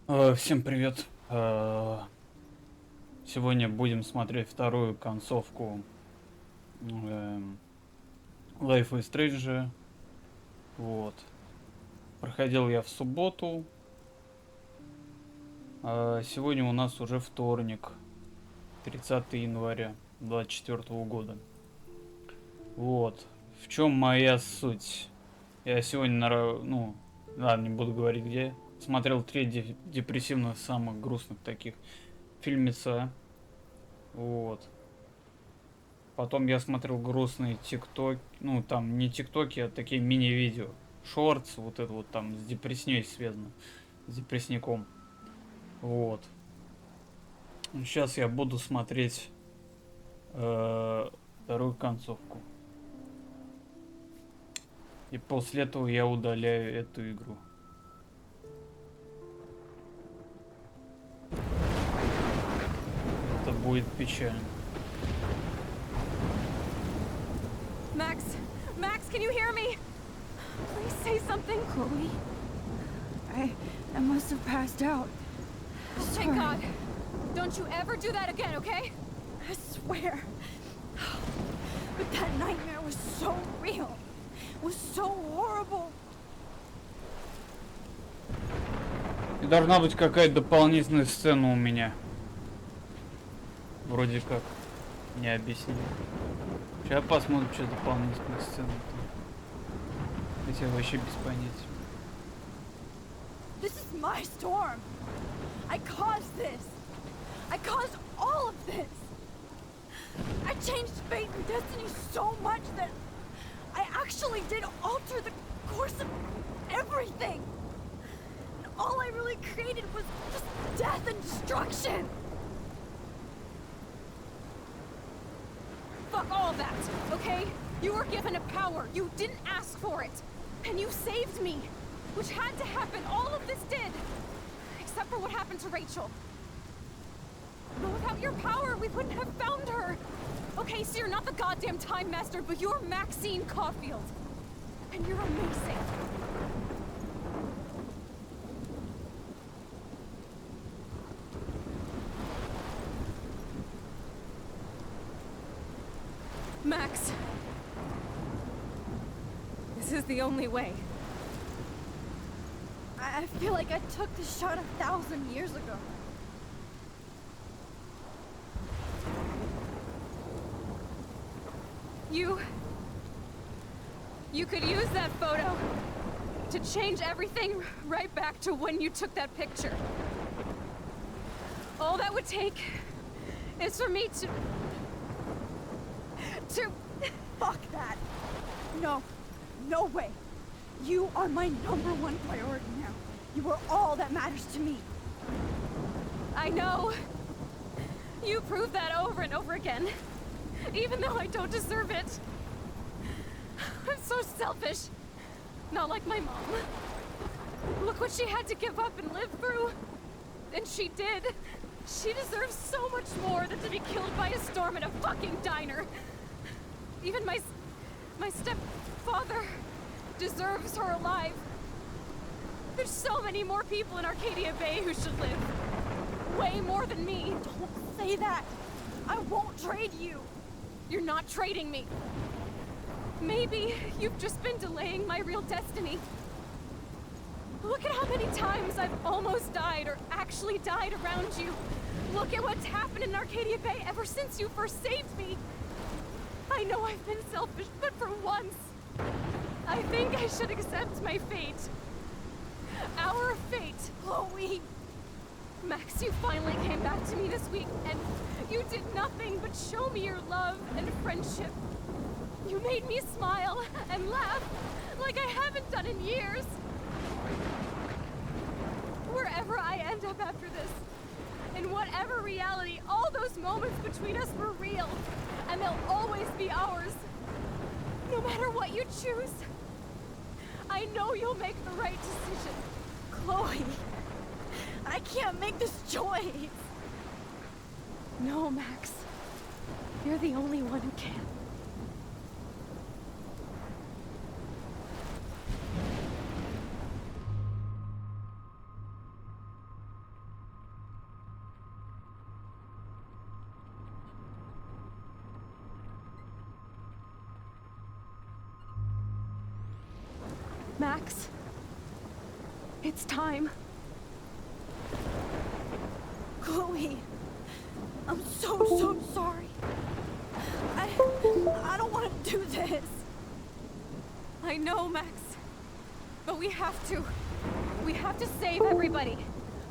Всем привет. Сегодня будем смотреть вторую концовку эм, Life is Strange. Вот. Проходил я в субботу. Сегодня у нас уже вторник, 30 января 24 года. Вот. В чем моя суть? Я сегодня, ладно, не буду говорить где. Смотрел три депрессивных, самых грустных таких фильмеца. Вот. Потом я смотрел грустные тикток, ну там не тиктоки, а такие мини-видео. Шортс, вот это вот там с депрессией связано, с депрессником. Вот. Сейчас я буду смотреть вторую концовку. И после этого я удаляю эту игру. Это будет печально. Max! Max, can you hear me? Please say something. Chloe, I must have passed out. Oh, thank God. Don't you ever do that again, okay? I swear. But that nightmare was so real. It was so horrible. И должна быть какая-то дополнительная сцена у меня. Вроде как. Не объяснили. Сейчас посмотрим, что дополнительная сцена. Хотя вообще без понятия. This is my storm. I caused this. I caused all of this. I changed fate and destiny so much that I actually did alter the course of everything. And all I really created was just death and destruction. Fuck all that, okay? You were given a power. You didn't ask for it. And you saved me. Which had to happen. All of this did. Except for what happened to Rachel. But without your power, we wouldn't have found her. Okay, so you're not the goddamn Time Master, but you're Maxine Caulfield. And you're amazing. Max. This is the only way. I feel like I took the shot 1,000 years ago. You could use that photo to change everything right back to when you took that picture. All that would take is for me to... Fuck that. No. No way. You are my #1 priority now. You are all that matters to me. I know. You prove that over and over again. Even though I don't deserve it. I'm so selfish. Not like my mom. Look what she had to give up and live through. And she did. She deserves so much more than to be killed by a storm in a fucking diner. Even my stepfather deserves her alive. There's so many more people in Arcadia Bay who should live. Way more than me. Don't say that. I won't trade you. You're not trading me. Maybe you've just been delaying my real destiny. Look at how many times I've almost died or actually died around you. Look at what's happened in Arcadia Bay ever since you first saved me. I know I've been selfish, but for once, I think I should accept my fate. Our fate. Chloe. Max, you finally came back to me this week, and you did nothing but show me your love and friendship. You made me smile and laugh like I haven't done in years. Wherever I end up after this, in whatever reality, all those moments between us were real, and they'll always be ours. No matter what you choose, I know you'll make the right decision. Chloe. I can't make this choice. No, Max. You're the only one who can. Max. It's time. Chloe, I'm so sorry. I don't want to do this. I know, Max. But we have to. We have to save everybody,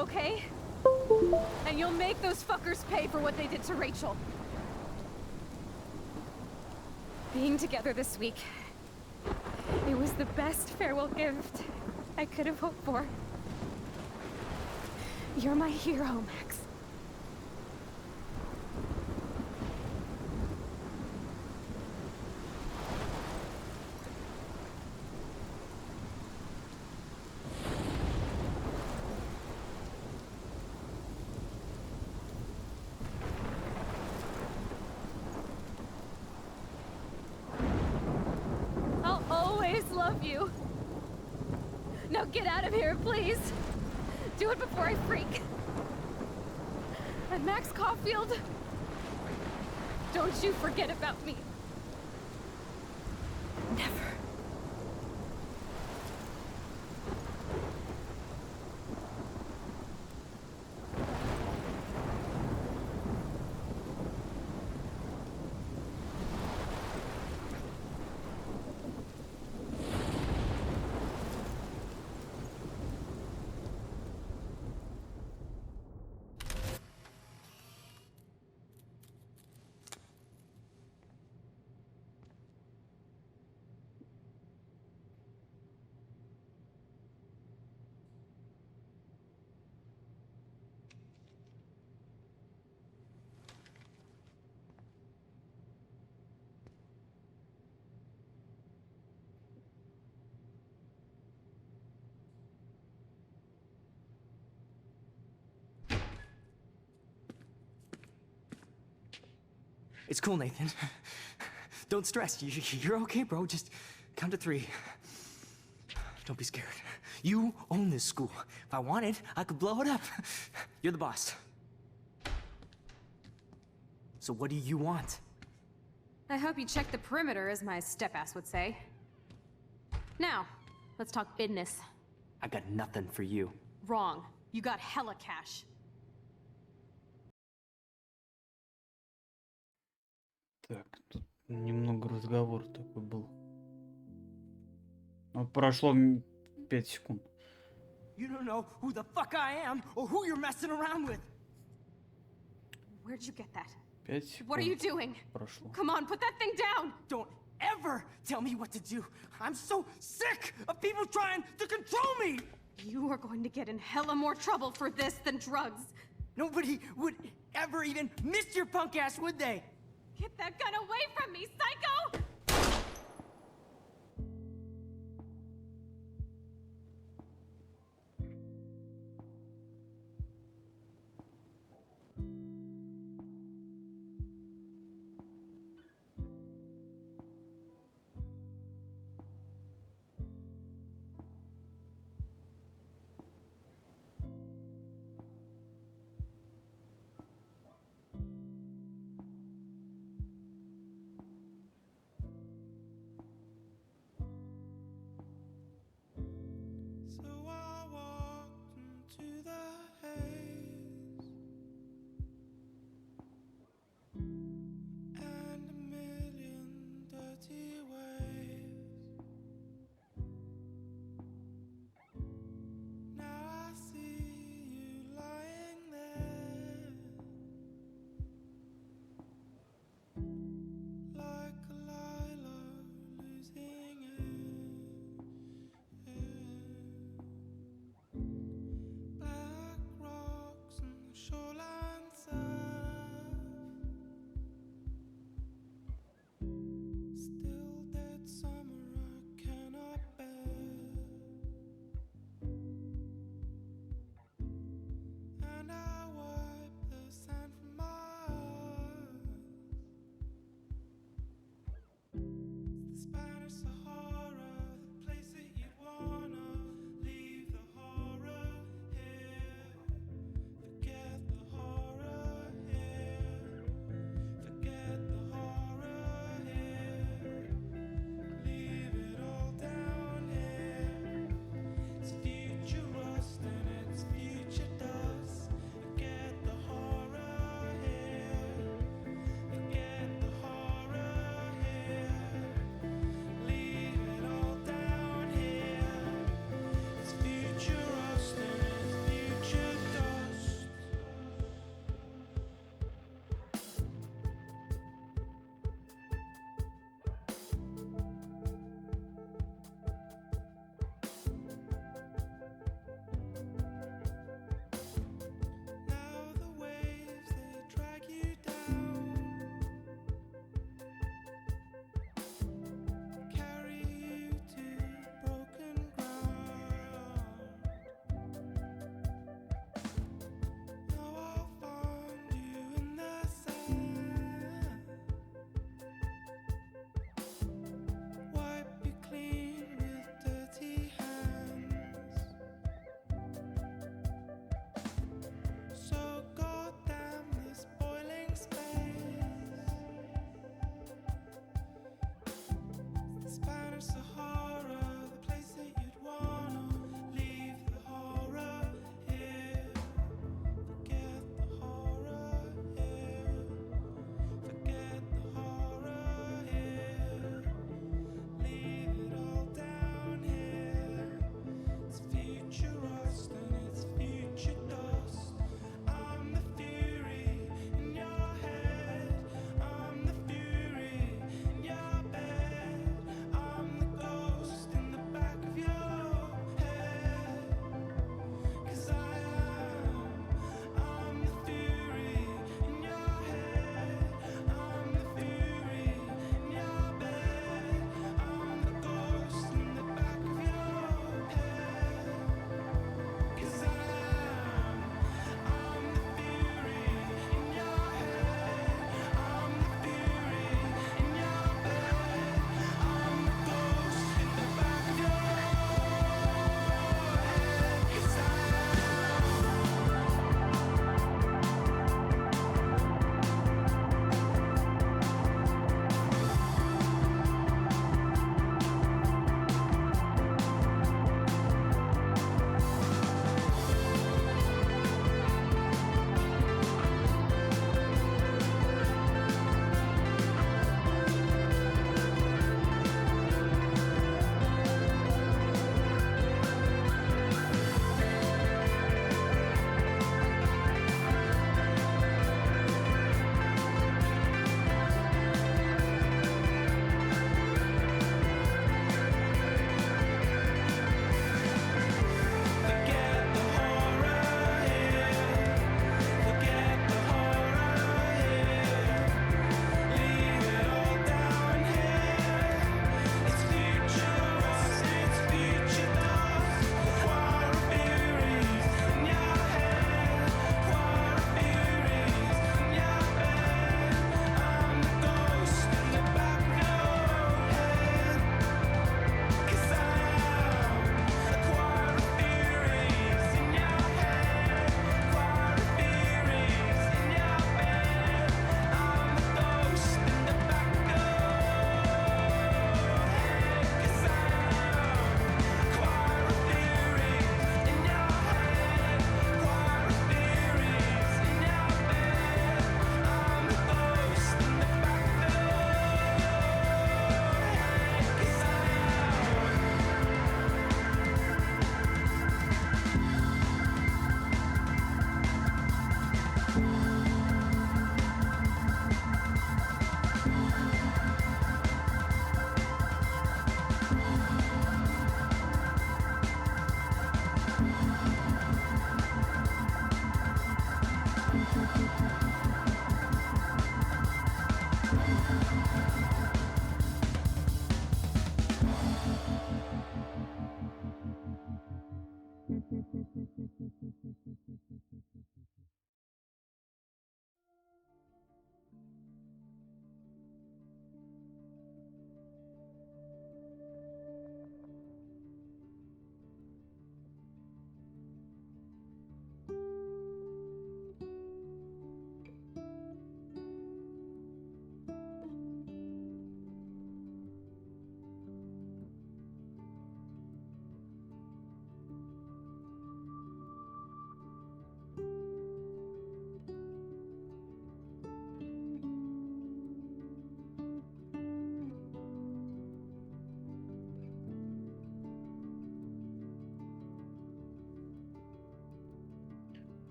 okay? And you'll make those fuckers pay for what they did to Rachel. Being together this week, it was the best farewell gift I could have hoped for. You're my hero, Max. I'll always love you. Now get out of here, please. Do it before I freak. And Max Caulfield, don't you forget about me. Never. It's cool, Nathan. Don't stress. You're okay, bro. Just count to 3. Don't be scared. You own this school. If I wanted, I could blow it up. You're the boss. So what do you want? I hope you check the perimeter, as my step-ass would say. Now, let's talk business. I got nothing for you. Wrong. You got hella cash. Так, тут немного разговор такой был. Но прошло 5 секунд. You don't know who the fuck I am or who you're messing around with. Where'd you get that? 5 секунд What are you doing? прошло. Come on, put that thing down! Don't ever tell me what to do. I'm so sick of people trying to control me. You are going to get in hella more trouble for this than drugs. Nobody would ever even miss your punk ass, would they? Get that gun away from me, psycho!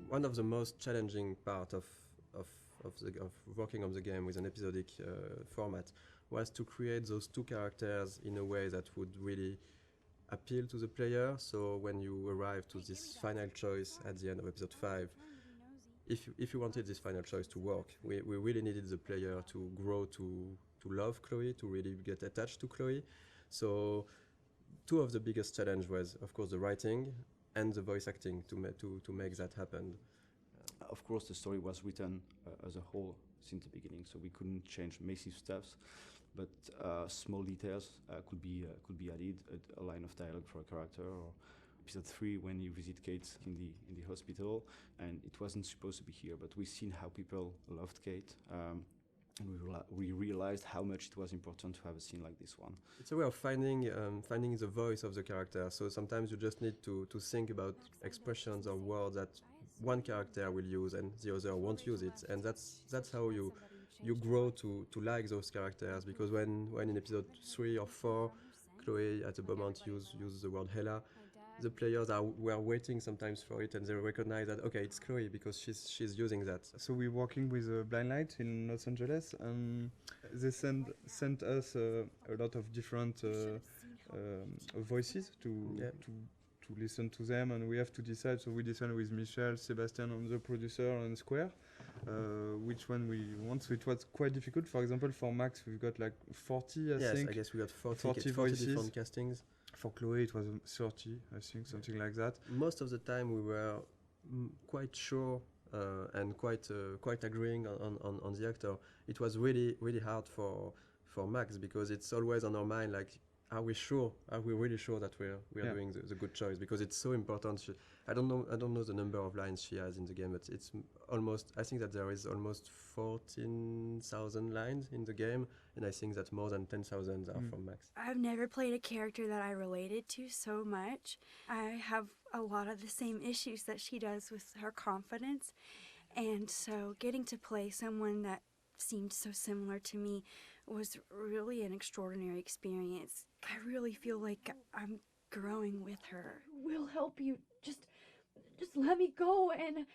One of the most challenging part of working on the game with an episodic format was to create those two characters in a way that would really appeal to the player. So when you arrive to this final choice at the end of episode 5, if you wanted this final choice to work, we really needed the player to grow to love Chloe, to really get attached to Chloe. So two of the biggest challenge was, of course, the writing and the voice acting to make that happen. Of course, the story was written as a whole since the beginning, so we couldn't change massive stuffs, but small details could be added, a line of dialogue for a character, or episode 3 when you visit Kate in the hospital, and it wasn't supposed to be here, but we've seen how people loved Kate. And we realized how much it was important to have a scene like this one. It's a way of finding the voice of the character. So sometimes you just need to think about expressions or words that one character will use and the other won't use it. And that's how you grow to like those characters. Because when in episode 3 or 4, Chloe at the moment uses the word Hela, the players were waiting sometimes for it, and they recognize that, okay, it's Chloe because she's using that. So we're working with Blind Light in Los Angeles, and they sent us a lot of different voices to listen to them, and we have to decide. So we decided with Michel, Sebastian, and the producer, and Square, which one we want. So it was quite difficult. For example, for Max, we've got like 40, I think. I guess we got 40 40 different castings. For Chloe, it was 30, I think, something like that. Most of the time, we were quite sure and quite agreeing on the actor. It was really hard for Max, because it's always on our mind, like, are we really sure that we are doing the good choice? Because it's so important. I don't know the number of lines she has in the game, but it's almost, I think that there is almost 14,000 lines in the game, and I think that more than 10,000 are from Max. I've never played a character that I related to so much. I have a lot of the same issues that she does with her confidence. And so getting to play someone that seemed so similar to me was really an extraordinary experience. I really feel like I'm growing with her. We'll help you. Just let me go and...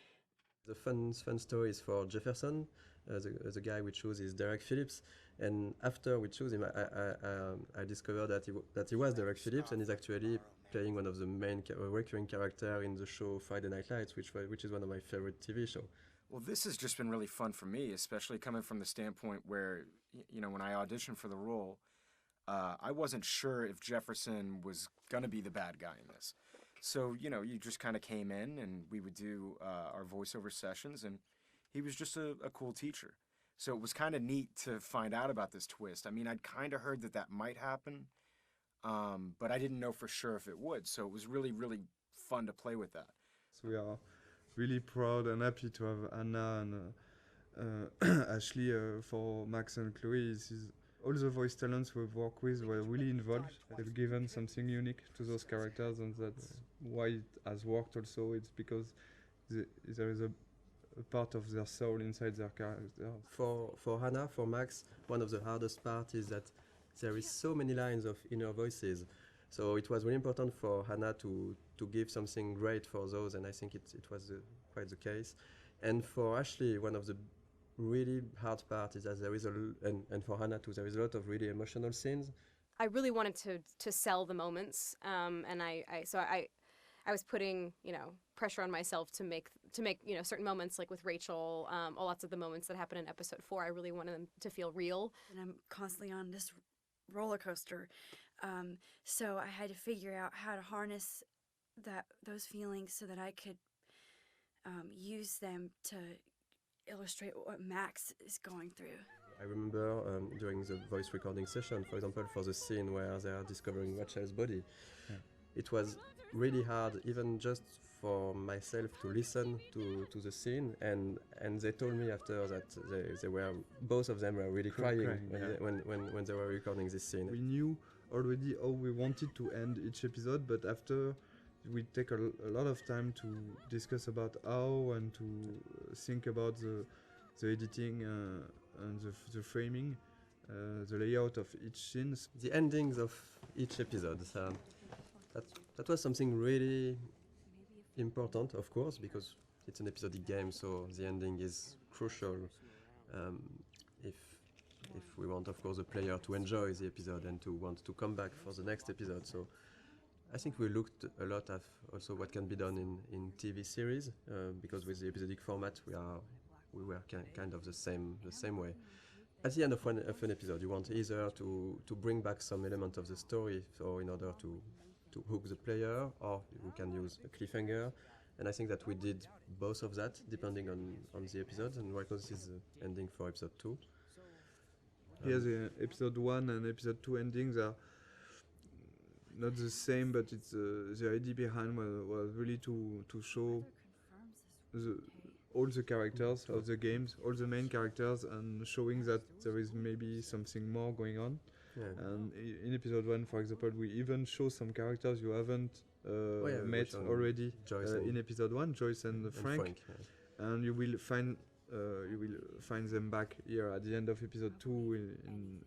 The fun story is for Jefferson. The guy we choose is Derek Phillips, and after we choose him, I discovered that he was Derek Phillips, and he's actually playing one of the main recurring character in the show Friday Night Lights, which is one of my favorite TV show. Well, this has just been really fun for me, especially coming from the standpoint where, you know, when I auditioned for the role, I wasn't sure if Jefferson was going to be the bad guy in this. So, you know, you just kind of came in and we would do our voiceover sessions, and he was just a cool teacher. So it was kind of neat to find out about this twist. I mean, I'd kind of heard that might happen, but I didn't know for sure if it would. So it was really, really fun to play with that. So we are really proud and happy to have Anna and Ashley for Max and Chloe. All the voice talents we've worked with were really involved. They've given something unique to those characters, and that's why it has worked also. It's because there is a part of their soul inside their characters. For Hannah, for Max, one of the hardest parts is that there is so many lines of inner voices. So it was really important for Hannah to give something great for those, and I think it was quite the case. And for Ashley, one of the really hard part is that there is and for Hannah too, there is a lot of really emotional scenes. I really wanted to sell the moments, and I was putting, you know, pressure on myself to make you know, certain moments, like with Rachel, lots of the moments that happen in episode 4. I really wanted them to feel real. And I'm constantly on this roller coaster, so I had to figure out how to harness those feelings so that I could use them to illustrate what Max is going through. I remember during the voice recording session, for example, for the scene where they are discovering Rachel's body, it was really hard, even just for myself, to listen to the scene, and they told me after that they were, both of them were really crying when they were recording this scene. We knew already how we wanted to end each episode, but after we take a lot of time to discuss about how and to think about the editing and the framing, the layout of each scene. The endings of each episode. That was something really important, of course, because it's an episodic game, so the ending is crucial if we want, of course, the player to enjoy the episode and to want to come back for the next episode. So I think we looked a lot at also what can be done in TV series, because with the episodic format we were kind of the same way. At the end of an episode, you want either to bring back some element of the story, so in order to hook the player, or you can use a cliffhanger. And I think that we did both of that, depending on the episodes. And right now this is the ending for episode 2. Here the episode 1 and episode 2 endings are not the same, but it's the idea behind was really to show all the characters of the games, all the main characters, and showing that there is maybe something more going on. Yeah. And in episode 1, for example, we even show some characters you haven't met already in episode 1, Joyce and Frank. And you will find them back here at the end of episode 2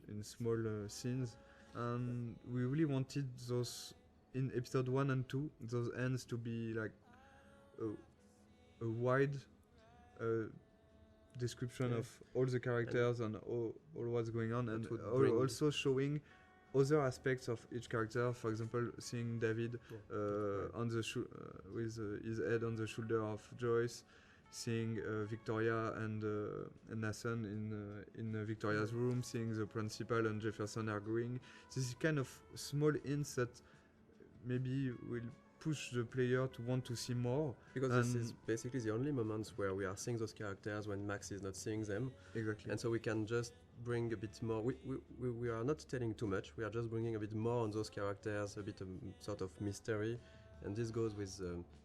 in small scenes. And we really wanted those in episode 1 and 2, those ends to be like a wide description of all the characters and all what's going on, and also showing other aspects of each character. For example, seeing David on the with his head on the shoulder of Joyce, seeing Victoria and Nathan in Victoria's room, seeing the principal and Jefferson arguing. This is kind of small hints that maybe will push the player to want to see more. Because this is basically the only moments where we are seeing those characters when Max is not seeing them. Exactly. And so we can just bring a bit more. We are not telling too much. We are just bringing a bit more on those characters, a bit of sort of mystery. And this goes with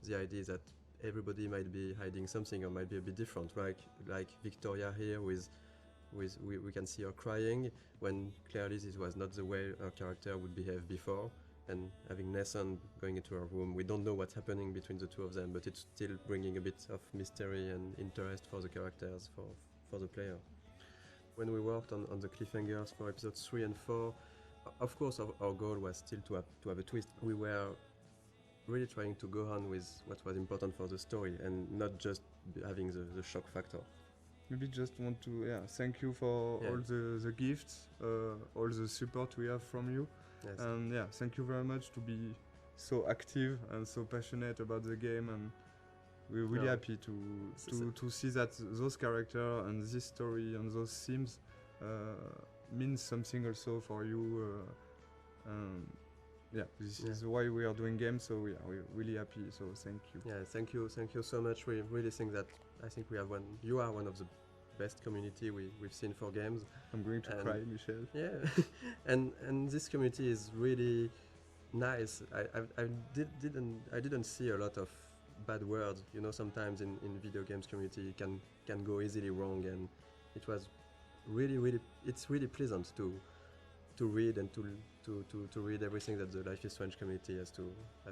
the idea that everybody might be hiding something or might be a bit different, right? Like Victoria here we can see her crying when clearly this was not the way her character would behave before. and having Nathan going into her room. We don't know what's happening between the two of them, but it's still bringing a bit of mystery and interest for the characters, for the player. When we worked on the cliffhangers for episodes 3 and 4, of course our goal was still to have a twist. We were really trying to go on with what was important for the story and not just having the shock factor. Maybe just want to thank you for Yeah. all the gifts, all the support we have from you. Yes. And thank you very much to be so active and so passionate about the game, and we're really No. happy to see that those characters and this story and those themes means something also for you. This is why we are doing games, so we're really happy, so thank you. Yeah, thank you so much. We really think that we have you are one of the best community we've seen for games. I'm going to cry, Michel. Yeah, and this community is really nice. I didn't see a lot of bad words. You know, sometimes in video games community it can go easily wrong, and it was really it's really pleasant to read and to read everything that the Life is Strange community has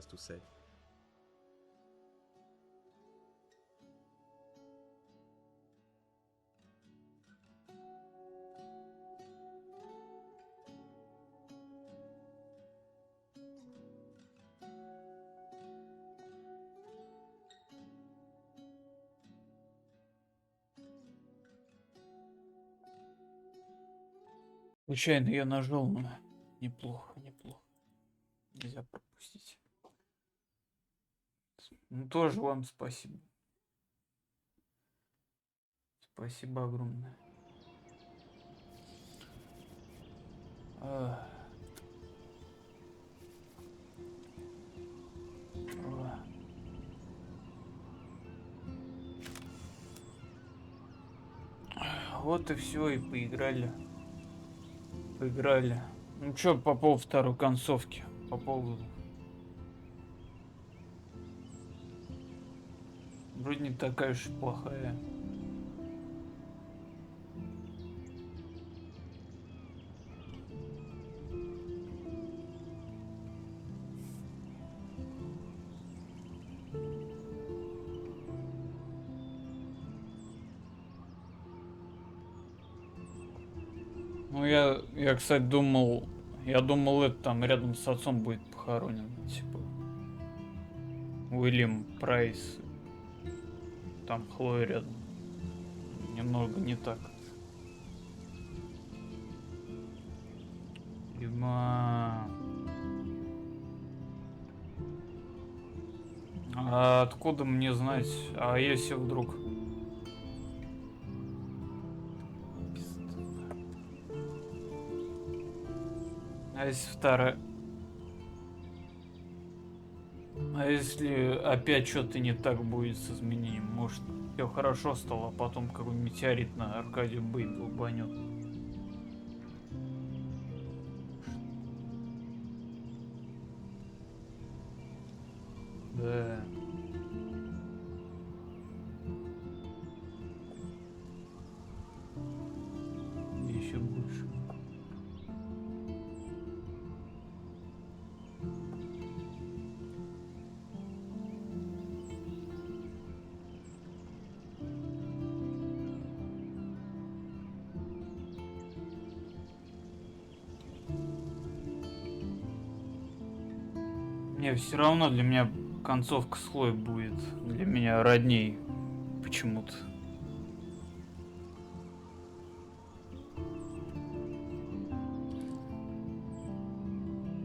to say. Случайно я нажал, но неплохо. Нельзя пропустить. Ну, тоже вам спасибо. Спасибо огромное. Вот и все, и поиграли. Ну чё, по поводу второй концовки? По поводу... Вроде не такая уж и плохая. Ну я, кстати, думал, это там рядом с отцом будет похоронен, типа Уильям Прайс, там Хлоя рядом. Немного не так. А откуда мне знать? А если вдруг... А если вторая... А если опять что-то не так будет с изменением? Может, все хорошо стало, а потом какой-нибудь метеорит на Аркадию Бейт лупанет. Да. Еще больше. Не, все равно для меня концовка с Хлоей будет для меня родней почему-то.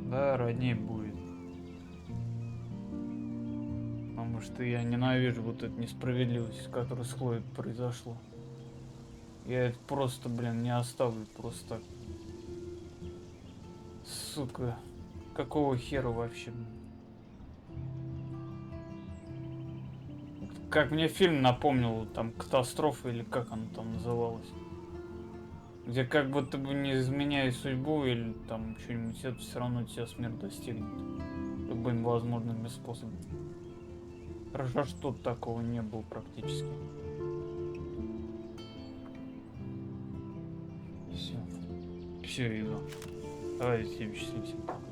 Да, родней будет. Потому что я ненавижу вот эту несправедливость, которая с Хлоей произошла. Я это просто, блин, не оставлю просто так. Сука. Какого хера вообще? Как мне фильм напомнил, там, «Катастрофа» или как она там называлась. Где как будто бы не изменяя судьбу или там что-нибудь, это все равно тебя смерть достигнет. Любыми возможными способами. Хорошо, что тут такого не было практически. Все, иду. Давайте, всем счастливо.